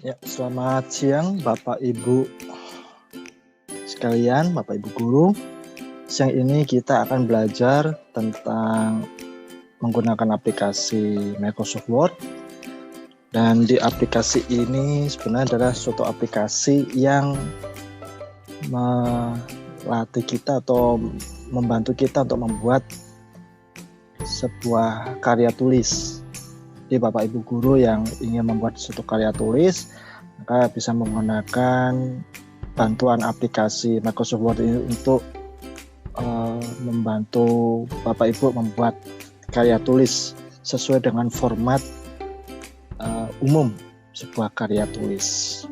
Ya, selamat siang Bapak Ibu sekalian, Bapak Ibu guru. Siang ini kita akan belajar tentang menggunakan aplikasi Microsoft Word. Dan di aplikasi ini sebenarnya adalah suatu aplikasi yang melatih kita atau membantu kita untuk membuat sebuah karya tulis. Jadi Bapak Ibu guru yang ingin membuat suatu karya tulis, maka bisa menggunakan bantuan aplikasi Microsoft Word ini untuk membantu Bapak Ibu membuat karya tulis sesuai dengan format umum sebuah karya tulis.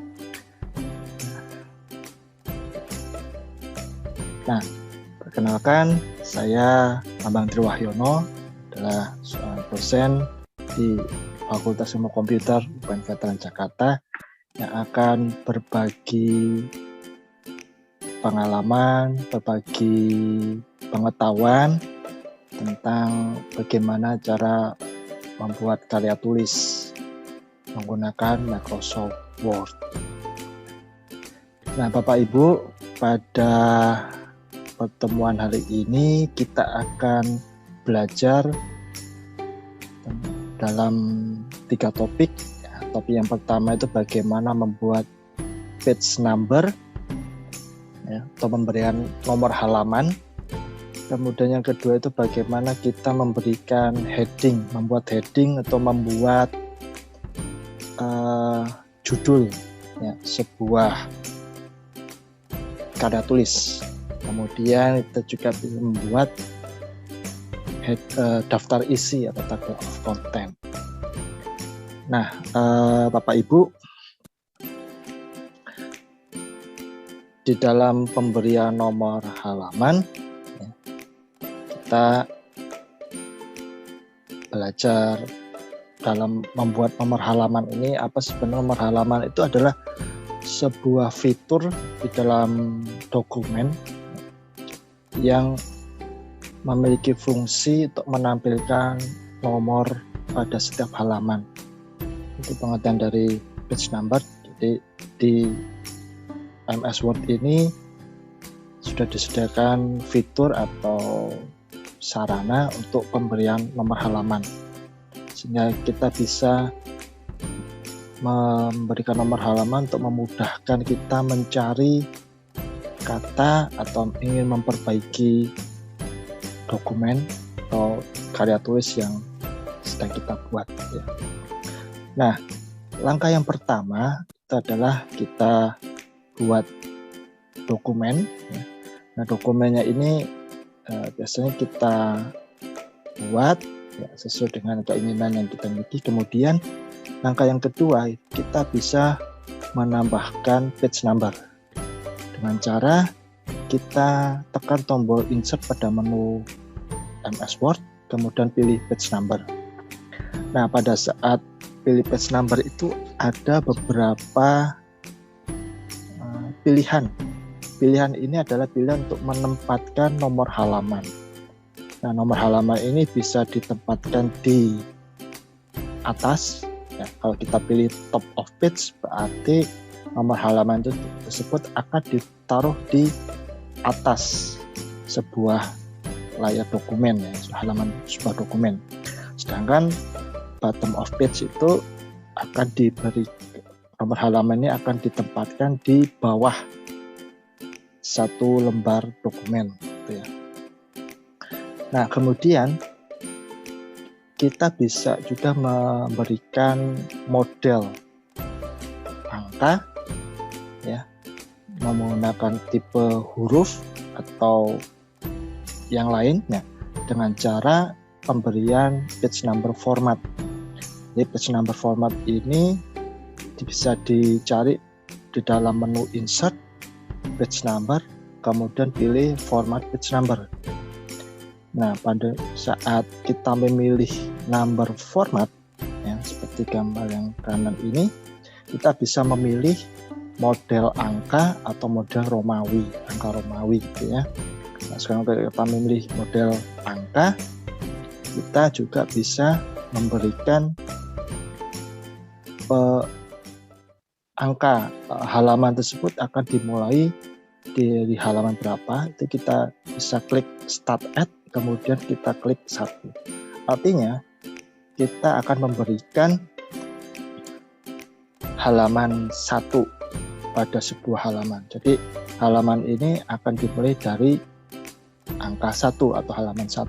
Nah, perkenalkan, saya Bambang Triwahyono, adalah seorang dosen di Fakultas Ilmu Komputer UPN Veteran Jakarta yang akan berbagi pengalaman, berbagi pengetahuan tentang bagaimana cara membuat karya tulis menggunakan Microsoft Word. Nah, Bapak Ibu, pada pertemuan hari ini kita akan belajar dalam 3 topik. Topik yang pertama itu bagaimana membuat page number, atau pemberian nomor halaman. Kemudian yang kedua itu bagaimana kita memberikan heading, membuat heading atau membuat judul sebuah karya tulis. Kemudian kita juga bisa membuat daftar isi atau table of content. Nah, Bapak Ibu, di dalam pemberian nomor halaman kita belajar dalam membuat nomor halaman ini. Apa sebenarnya nomor halaman? Itu adalah sebuah fitur di dalam dokumen yang memiliki fungsi untuk menampilkan nomor pada setiap halaman. Itu pengertian dari page number. Jadi di MS Word ini sudah disediakan fitur atau sarana untuk pemberian nomor halaman, sehingga kita bisa memberikan nomor halaman untuk memudahkan kita mencari kata atau ingin memperbaiki dokumen atau karya tulis yang sedang kita buat. Nah, langkah yang pertama itu adalah kita buat dokumen. Nah, dokumennya ini biasanya kita buat sesuai dengan keinginan yang kita miliki. Kemudian langkah yang kedua, kita bisa menambahkan page number dengan cara kita tekan tombol insert pada menu MS Word, kemudian pilih page number. Nah, pada saat pilih page number itu ada beberapa pilihan. Pilihan ini adalah pilihan untuk menempatkan nomor halaman. Nah, nomor halaman ini bisa ditempatkan di atas. Ya, kalau kita pilih top of page, berarti nomor halaman tersebut akan ditaruh di atas sebuah layar dokumen, halaman sebuah dokumen. Sedangkan bottom of page itu akan diberi nomor halaman ini akan ditempatkan di bawah satu lembar dokumen. Nah, kemudian kita bisa juga memberikan model angka, menggunakan tipe huruf atau yang lainnya dengan cara pemberian page number format. Jadi page number format ini bisa dicari di dalam menu insert page number, kemudian pilih format page number. Nah, pada saat kita memilih number format, seperti gambar yang kanan ini, kita bisa memilih model angka atau model Romawi, angka Romawi gitu ya. Nah, sekarang kita memilih model angka, kita juga bisa memberikan angka halaman tersebut akan dimulai dari halaman berapa, itu kita bisa klik start at, kemudian kita klik 1. Artinya kita akan memberikan halaman 1 pada sebuah halaman. Jadi halaman ini akan dimulai dari angka 1 atau halaman 1.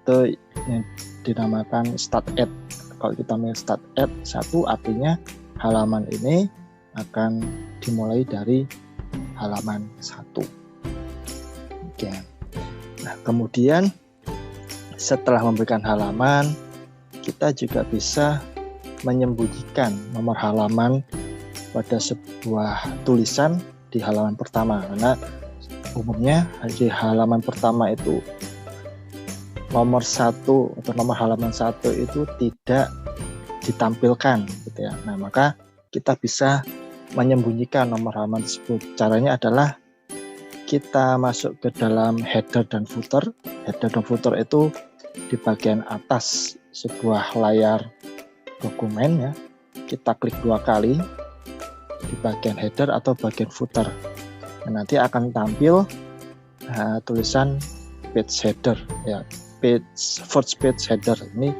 Itu yang dinamakan start at. Kalau kita milih start at 1, artinya halaman ini akan dimulai dari halaman 1. Oke. Nah, kemudian setelah memberikan halaman, kita juga bisa menyembunyikan nomor halaman pada sebuah tulisan di halaman pertama, karena umumnya di halaman pertama itu nomor 1 atau nomor halaman 1 itu tidak ditampilkan gitu ya. Nah, maka kita bisa menyembunyikan nomor halaman tersebut. Caranya adalah kita masuk ke dalam header dan footer. Header dan footer itu di bagian atas sebuah layar dokumen ya. Kita klik 2 kali di bagian header atau bagian footer. Nah, nanti akan tampil tulisan page header ya, first page header. Ini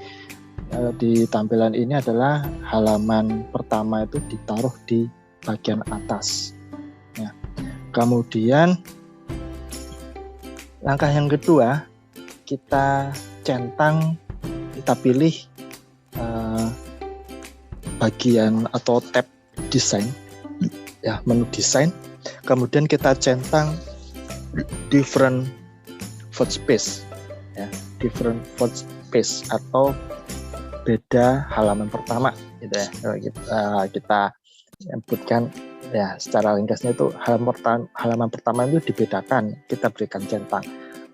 di tampilan ini adalah halaman pertama itu ditaruh di bagian atas ya. Kemudian langkah yang kedua, kita centang, kita pilih bagian atau tab desain ya, menu desain, kemudian kita centang different font space ya, different font space atau beda halaman pertama gitu ya. Kita sebutkan ya, secara ringkasnya itu halaman pertama itu dibedakan, kita berikan centang.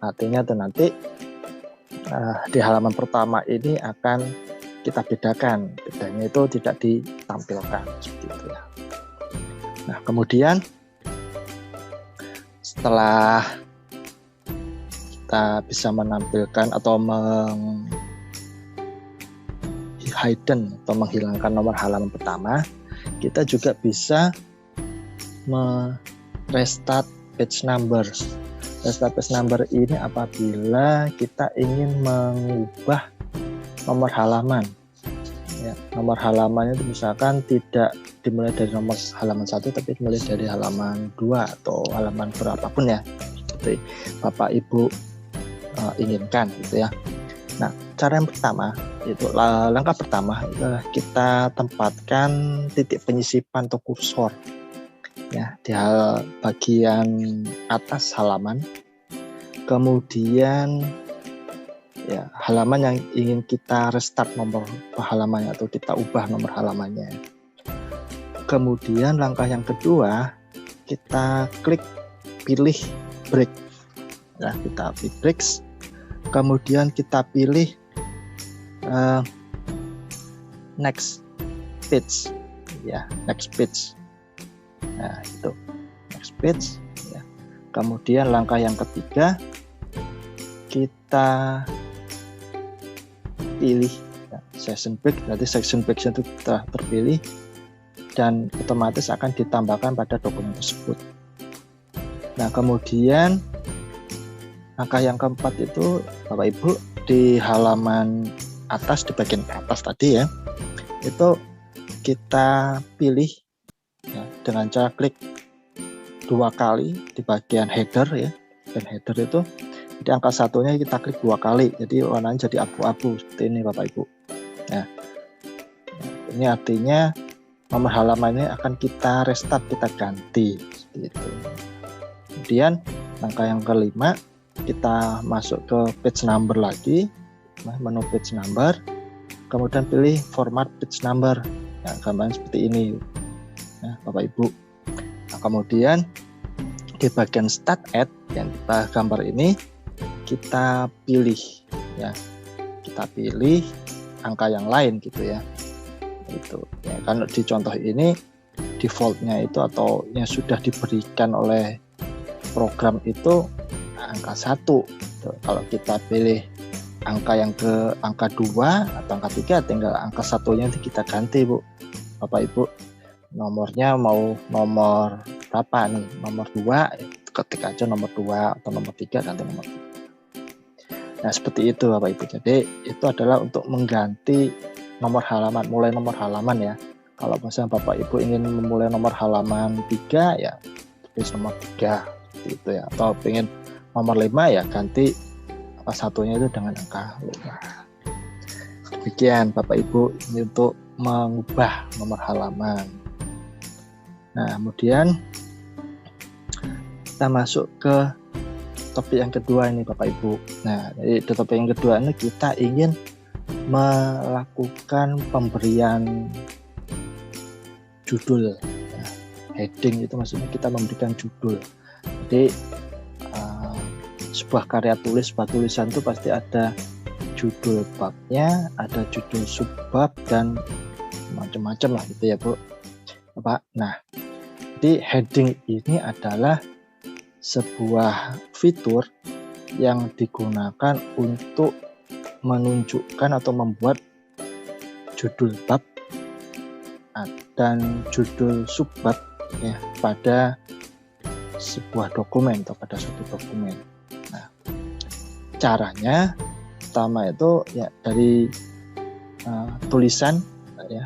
Artinya nanti di halaman pertama ini akan kita bedakan, bedanya itu tidak ditampilkan seperti itu ya. Nah, kemudian setelah kita bisa menampilkan atau hidden atau menghilangkan nomor halaman pertama, kita juga bisa restart page numbers. Restart page number ini apabila kita ingin mengubah nomor halaman ya. Nomor halaman itu misalkan tidak dimulai dari nomor halaman 1, tapi dimulai dari halaman 2 atau halaman berapapun ya, seperti Bapak Ibu inginkan gitu ya. Nah, cara yang pertama itu, langkah pertama adalah kita tempatkan titik penyisipan atau kursor ya di bagian atas halaman. Kemudian ya, halaman yang ingin kita restart nomor halamannya atau kita ubah nomor halamannya. Kemudian langkah yang kedua, kita klik pilih break ya, kita pilih breaks. Kemudian kita pilih next page ya, next page. Nah, itu next page ya. Kemudian langkah yang ketiga, kita pilih ya, section break. Nanti section break itu telah terpilih dan otomatis akan ditambahkan pada dokumen tersebut. Nah, kemudian langkah yang keempat itu Bapak Ibu di halaman atas, di bagian atas tadi ya, itu kita pilih ya, dengan cara klik 2 kali di bagian header ya. Dan header itu di angka 1-nya kita klik 2 kali, jadi warnanya jadi abu-abu seperti ini Bapak Ibu. Nah, ini artinya nomor halamannya akan kita restart, kita ganti seperti itu. Kemudian langkah yang kelima, kita masuk ke page number lagi, menu page number, kemudian pilih format page number. Nah, gambarnya seperti ini ya, Bapak Ibu. Nah, kemudian di bagian start at yang kita gambar ini, kita pilih ya, kita pilih angka yang lain gitu ya. Itu ya, kan di contoh ini defaultnya itu atau yang sudah diberikan oleh program itu angka 1. Kalau kita pilih angka yang ke angka 2 atau angka 3, tinggal angka 1-nya kita ganti Bu, Bapak Ibu. nomornya mau nomor berapa nih, nomor 2, ketik aja nomor 2, atau nomor 3 ganti nomor 3. Nah seperti itu Bapak Ibu. Jadi itu adalah untuk mengganti nomor halaman, mulai nomor halaman ya. Kalau misalnya Bapak Ibu ingin memulai nomor halaman 3 ya tulis nomor 3 seperti itu ya. Atau ingin nomor 5 ya ganti satunya itu dengan angka 5. Demikian Bapak Ibu, ini untuk mengubah nomor halaman. Nah kemudian kita masuk ke topik yang kedua ini Bapak Ibu. Nah, di topik yang kedua ini kita ingin melakukan pemberian judul. Nah, heading itu maksudnya kita memberikan judul. Jadi sebuah karya tulis, sebuah tulisan itu pasti ada judul babnya, ada judul subbab dan macam-macam lah gitu ya Bu. Bapak. Nah, jadi heading ini adalah sebuah fitur yang digunakan untuk menunjukkan atau membuat judul bab dan judul subbab ya pada sebuah dokumen atau pada suatu dokumen. Nah, caranya pertama itu ya dari tulisan ya,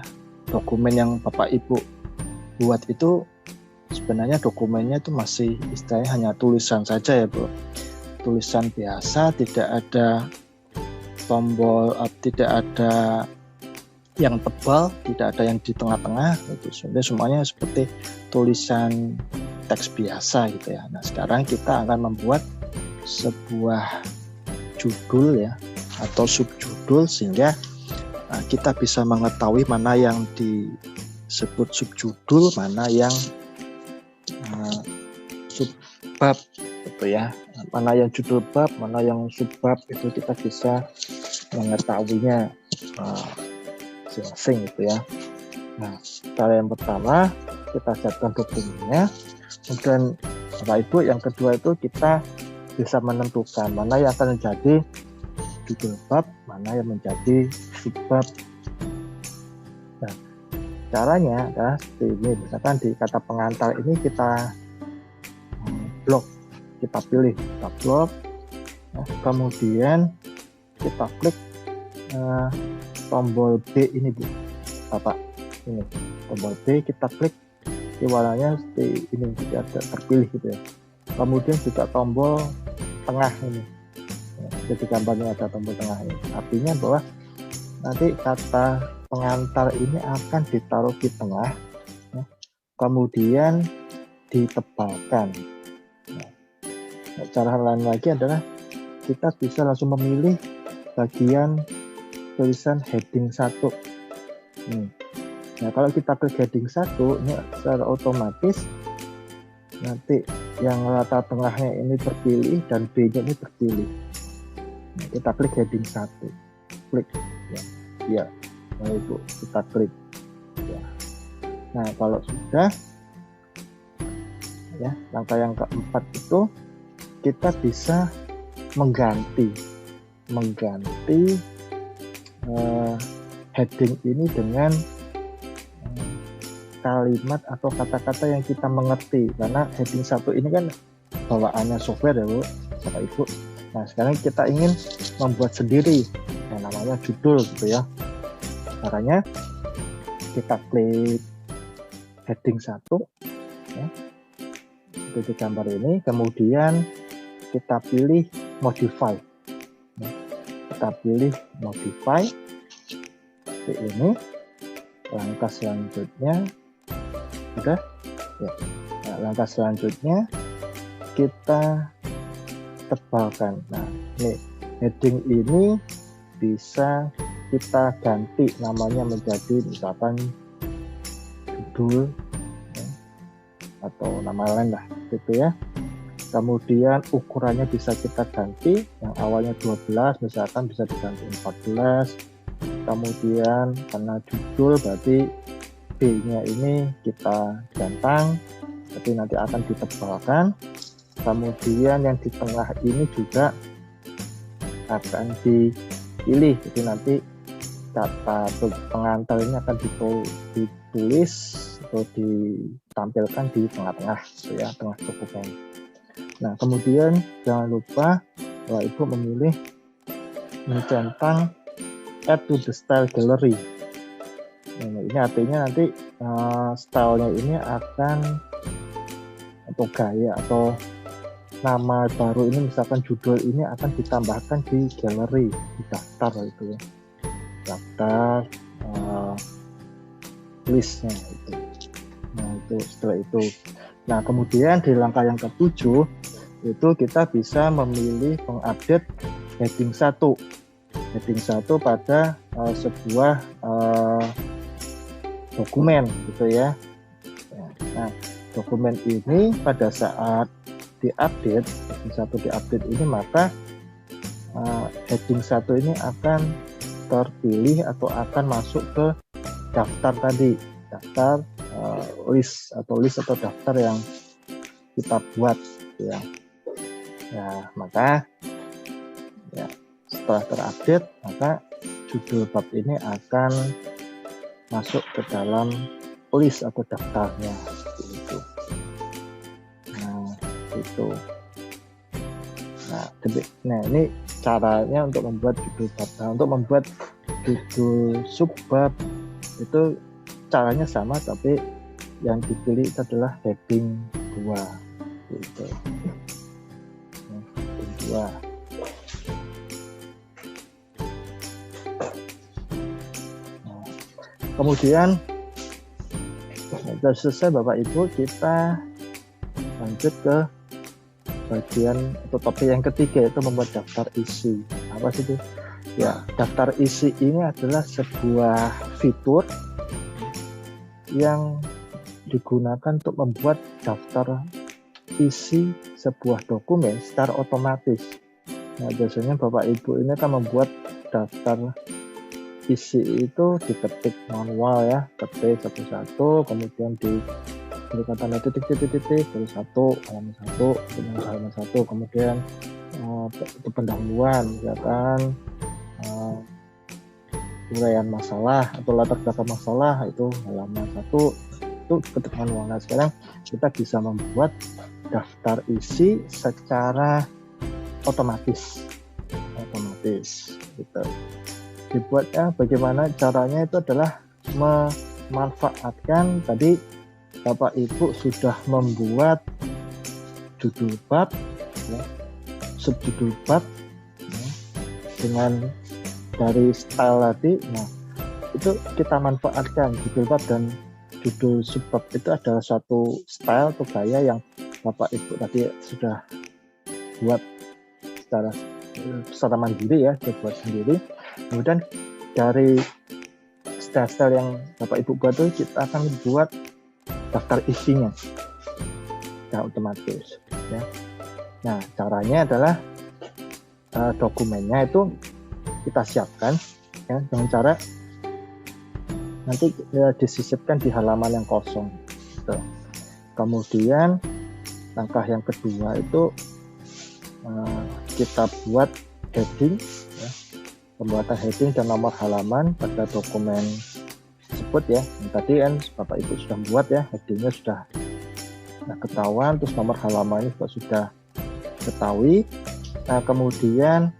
dokumen yang Bapak Ibu buat itu sebenarnya dokumennya itu masih istilahnya hanya tulisan saja ya Bu. Tulisan biasa, tidak ada tombol, tidak ada yang tebal, tidak ada yang di tengah-tengah itu. Semuanya seperti tulisan teks biasa gitu ya. Nah sekarang kita akan membuat sebuah judul ya atau subjudul sehingga kita bisa mengetahui mana yang disebut subjudul, mana yang subbab gitu ya, mana yang judul bab, mana yang subbab, itu kita bisa mengetahuinya masing-masing gitu ya. Nah, cara yang pertama kita siapkan dokumennya, kemudian Bapak Ibu yang kedua itu kita bisa menentukan mana yang akan menjadi judul bab, mana yang menjadi subbab. Nah, caranya adalah seperti ini, misalkan di kata pengantar ini kita blok, kita pilih, kita blok, nah, kemudian kita klik tombol B ini Bu, Bapak, ini tombol B, kita klik di warnanya seperti ini, tidak terpilih gitu ya. Kemudian juga tombol tengah ini, jadi gambarnya ada tombol tengah ini, artinya bahwa nanti kata pengantar ini akan ditaruh di tengah, ya, kemudian ditebalkan. Nah, cara lain lagi adalah kita bisa langsung memilih bagian tulisan heading 1. Nah, kalau kita klik heading 1, ini secara otomatis nanti yang rata tengahnya ini terpilih dan B-nya ini terpilih. Nah, kita klik heading 1, klik ya, nah itu kita klik ya. Nah, kalau sudah ya, langkah yang keempat itu kita bisa mengganti heading ini dengan kalimat atau kata-kata yang kita mengerti, karena heading 1 ini kan bawaannya software ya Bu, Bapak Ibu. Nah sekarang kita ingin membuat sendiri yang namanya judul gitu ya. Caranya kita klik heading 1 ya, itu di gambar ini, kemudian kita pilih modify ya. Kita pilih modify seperti ini. Langkah selanjutnya sudah ya. Nah, langkah selanjutnya kita tebalkan. Nah ini heading ini bisa kita ganti namanya menjadi misalkan judul ya, atau nama lain lah gitu ya. Kemudian ukurannya bisa kita ganti, yang awalnya 12 misalkan bisa diganti 14. Kemudian karena judul berarti B-nya ini kita gantang, jadi nanti akan ditebalkan. Kemudian yang di tengah ini juga akan dipilih, jadi nanti kata pengantar ini akan ditulis atau ditampilkan di tengah-tengah gitu ya, tengah dokumen. Nah, kemudian jangan lupa Bapak Ibu memilih mencentang add to the style gallery. Nah, ini artinya nanti stylenya ini akan, atau gaya atau nama baru ini, misalkan judul ini akan ditambahkan di galeri, di daftar itu ya, daftar listnya itu. Nah, itu setelah itu. Nah, kemudian di langkah yang ke-7 itu kita bisa memilih mengupdate heading 1 pada sebuah dokumen gitu ya. Nah, dokumen ini pada saat diupdate, heading 1 diupdate ini, maka heading 1 ini akan terpilih atau akan masuk ke daftar tadi, daftar list atau daftar yang kita buat gitu ya. Nah, maka ya, setelah terupdate, maka judul bab ini akan masuk ke dalam list atau daftarnya gitu. Nah, itu. Nah, ini caranya untuk membuat judul bab. Nah, untuk membuat judul subbab itu caranya sama, tapi yang dipilih itu adalah heading 2 gitu. Nah, heading 2. Nah, kemudian sudah selesai Bapak Ibu, kita lanjut ke bagian atau topik yang ketiga, yaitu membuat daftar isi. Apa sih itu? Ya, daftar isi ini adalah sebuah fitur yang digunakan untuk membuat daftar isi sebuah dokumen secara otomatis. Nah, biasanya Bapak Ibu ini kan membuat daftar isi itu diketik manual ya, ketik satu-satu, kemudian diberikan tanda titik, baru halaman satu, kemudian itu pendahuluan, misalkan uraian masalah atau latar belakang masalah, itu halaman 1, itu ketik manual. Nah, sekarang kita bisa membuat daftar isi secara otomatis gitu. Dibuatnya bagaimana caranya, itu adalah memanfaatkan tadi Bapak Ibu sudah membuat judul bab ya, subjudul bab ya, dengan dari style tadi. Nah, itu kita manfaatkan judul bab dan judul subbab itu adalah suatu style atau gaya yang Bapak Ibu tadi sudah buat secara mandiri ya, dibuat sendiri. Kemudian dari style-style yang Bapak Ibu buat itu, kita akan buat daftar isinya secara otomatis ya. Nah, caranya adalah dokumennya itu kita siapkan ya, dengan cara nanti disisipkan di halaman yang kosong gitu. Kemudian langkah yang kedua itu kita buat heading ya, pembuatan heading dan nomor halaman pada dokumen tersebut ya. Yang tadi kan Bapak Ibu sudah buat ya, headingnya sudah ketahuan, terus nomor halamannya juga sudah ketahui. Nah, kemudian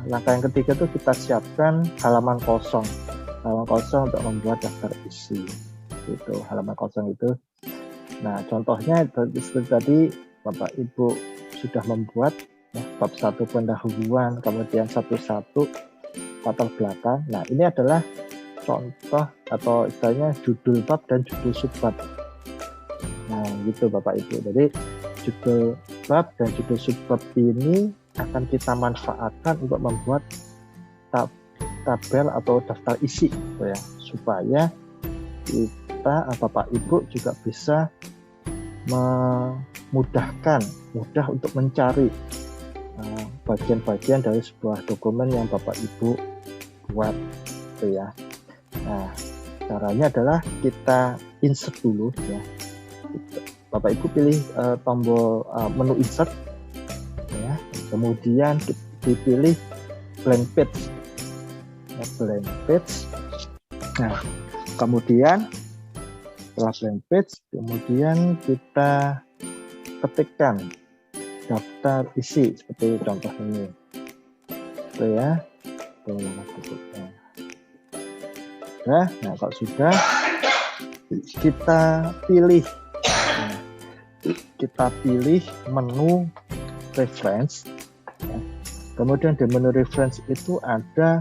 langkah yang ketiga itu kita siapkan halaman kosong untuk membuat daftar isi itu, halaman kosong itu. Nah, contohnya seperti tadi Bapak Ibu sudah membuat ya, bab 1 pendahuluan, kemudian 1 latar belakang. Nah, ini adalah contoh atau istilahnya judul bab dan judul subbab. Nah, gitu Bapak Ibu. Jadi judul bab dan judul subbab ini akan kita manfaatkan untuk membuat tabel atau daftar isi gitu ya, supaya kita Bapak Ibu juga bisa mudah untuk mencari bagian-bagian dari sebuah dokumen yang Bapak Ibu buat gitu ya. Nah, caranya adalah kita insert dulu ya. Bapak Ibu pilih tombol menu insert ya, kemudian dipilih blank page. Nah, kemudian setelah blank page, kemudian kita ketikkan daftar isi seperti contoh ini, gitu ya. Nah, kalau sudah kita pilih, menu reference. Kemudian di menu reference itu ada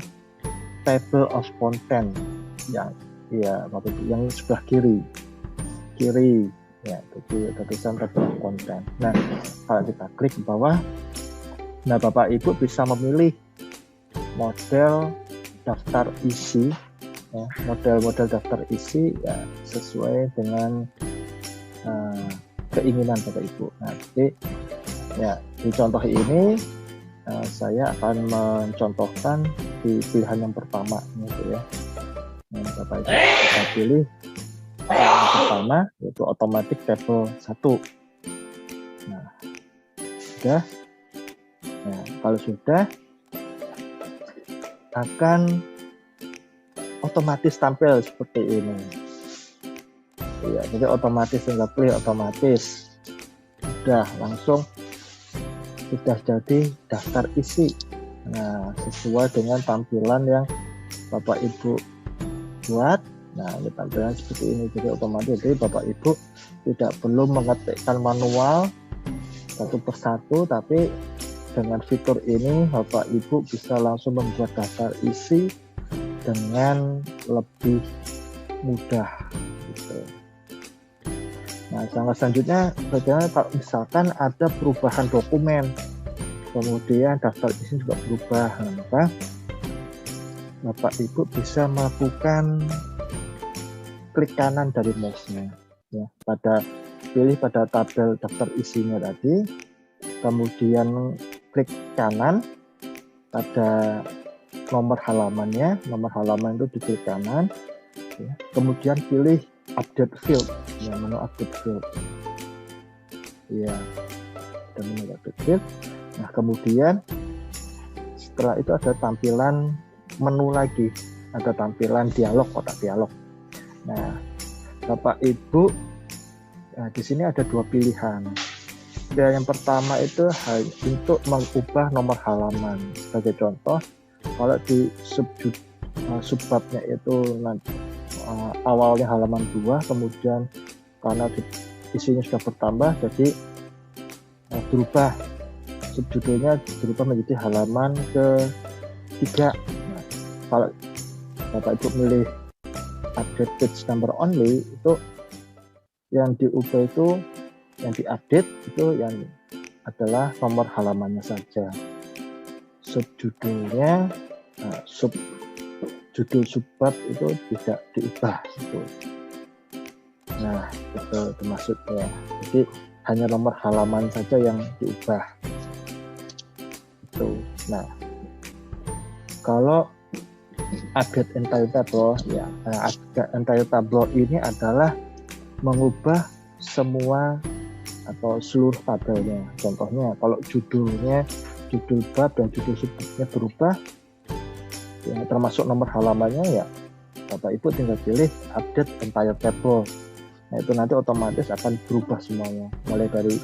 table of content yang sebelah kiri ya, itu tulisan table of content. Nah, kalau kita klik ke bawah, nah Bapak Ibu bisa memilih model daftar isi ya, model daftar isi ya, sesuai dengan keinginan Bapak Ibu. Nah, jadi ya di contoh ini saya akan mencontohkan di pilihan yang pertama gitu ya. Nah, Bapak Ibu kita pilih yang pertama, yaitu automatic table 1. Nah, sudah. Nah, kalau sudah akan otomatis tampil seperti ini. Ya, jadi otomatis tinggal pilih otomatis. Sudah langsung sudah jadi daftar isi. Nah, sesuai dengan tampilan yang Bapak Ibu buat. Nah, ini tampilan seperti ini, jadi otomatis. Jadi Bapak Ibu tidak perlu mengetikkan manual satu persatu, tapi dengan fitur ini Bapak Ibu bisa langsung membuat daftar isi dengan lebih mudah gitu. Nah, selanjutnya bagaimana kalau misalkan ada perubahan dokumen, kemudian daftar isi juga berubah, maka Bapak Ibu bisa melakukan klik kanan dari mouse-nya ya, pilih pada tabel daftar isinya tadi, kemudian klik kanan pada nomor halamannya, nomor halaman itu di klik kanan ya. Kemudian pilih update field ya, menu update field ya, ada menu update field. Nah, kemudian setelah itu ada tampilan menu lagi, ada tampilan dialog, kotak dialog. Nah, Bapak Ibu, nah, di sini ada dua pilihan. Yang pertama itu untuk mengubah nomor halaman. Sebagai contoh, kalau di subbabnya itu awalnya halaman 2, kemudian karena isinya sudah bertambah, jadi berubah, subjudulnya berubah menjadi halaman ke-3. Nah, kalau Bapak Ibu milih update page number only, itu yang diubah itu, yang diupdate itu yang adalah nomor halamannya saja. Subjudulnya, judul subbab itu tidak diubah itu. Nah, itu maksudnya. Jadi hanya nomor halaman saja yang diubah. Itu. Nah, kalau update entire table ya, entire table ini adalah mengubah semua atau seluruh tabelnya. Contohnya kalau judulnya, judul bab dan judul subbabnya berubah ya, termasuk nomor halamannya ya, Bapak Ibu tinggal pilih update entire table. Nah, itu nanti otomatis akan berubah semuanya, mulai dari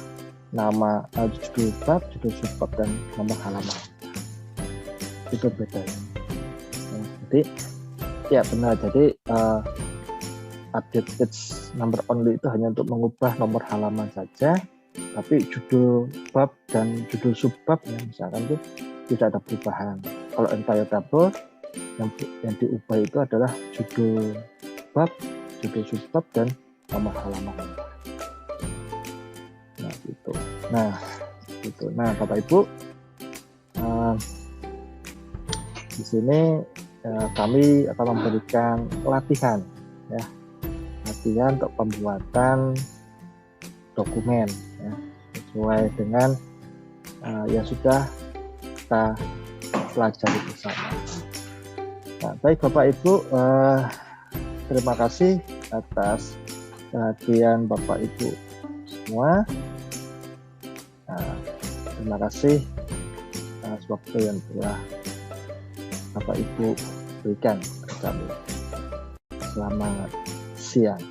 nama, judul bab, judul subbab, dan nomor halaman. Itu bedanya. Nah, jadi ya benar, jadi update page number only itu hanya untuk mengubah nomor halaman saja, tapi judul bab dan judul subbab ya, misalkan itu tidak ada perubahan. Kalau entire table yang diubah itu adalah judul bab, judul subbab, dan nomor halaman. Nah, gitu. Nah, Bapak Ibu, di sini kami akan memberikan latihan ya, latihan untuk pembuatan dokumen ya, sesuai dengan yang sudah kita pelajari bersama. Nah, baik Bapak Ibu, terima kasih atas perhatian Bapak Ibu semua. Nah, terima kasih atas waktu yang telah Bapak Ibu berikan kepada kami. Selamat siang.